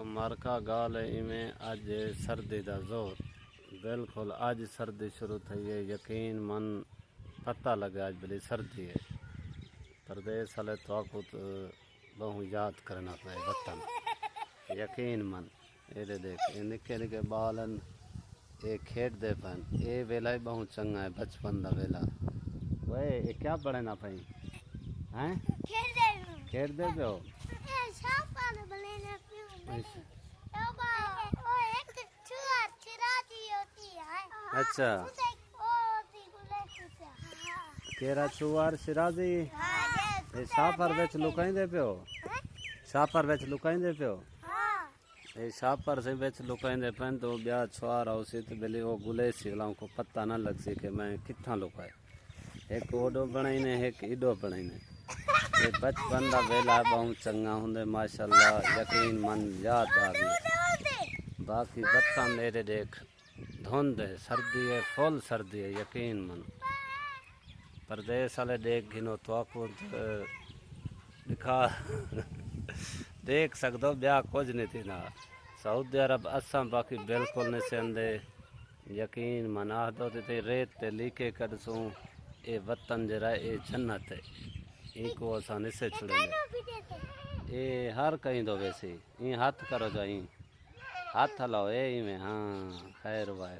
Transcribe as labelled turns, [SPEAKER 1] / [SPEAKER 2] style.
[SPEAKER 1] देखो मार्का गाल है इमें अज सर्दी का जोर बिल्कुल अज सर्दी शुरू थी है। यकीन मन पता लगे अज भली सर्दी है। परदेस वाले तो बहु याद करना पे वतन यकीन मन। ये देख ये निके निके बालन ये खेडते पन ये वेला ही बहुत चंगा है बचपन का वेला। वे ये क्या पढ़ना पई हैं खेडते पे हो। अच्छा केरा चुआर सिराजी ये शापर बेच लुकाइंदे पे हो। शापर बेच लुकाइंदे पे हो। ये शापर से बेच लुकाइंदे पन तो ब्या छुआर आओसी तो बेली वो गुले सिगलाओं को पता ना लग सी कि मैं कितना लुकाए। एक ओडो बनाईने एक इडो बनाईने ये बचपन का वेला बहुत चंगा होंगे माशाल्लाह। यकीन मन याद आ गई। बाकी बत्ता मेरे देख धुंध है सर्दी है फुल सर्दी है यकीन मन। परदेस वाले देख गिनो तो दिखा देख सकते हो ब्याह कुछ नहीं थी ना। सऊदी अरब असम बाकी बिल्कुल नहीं सेंदे यकीन मन आदो ते रेत ते लीके कदसूं ये वतन जरा ये जन्नत है इनको आसानी से छुड़े ये हर कहीं दो वैसे ये हाथ करो जाई हाथ हलाओ ये में। हाँ खैर वाह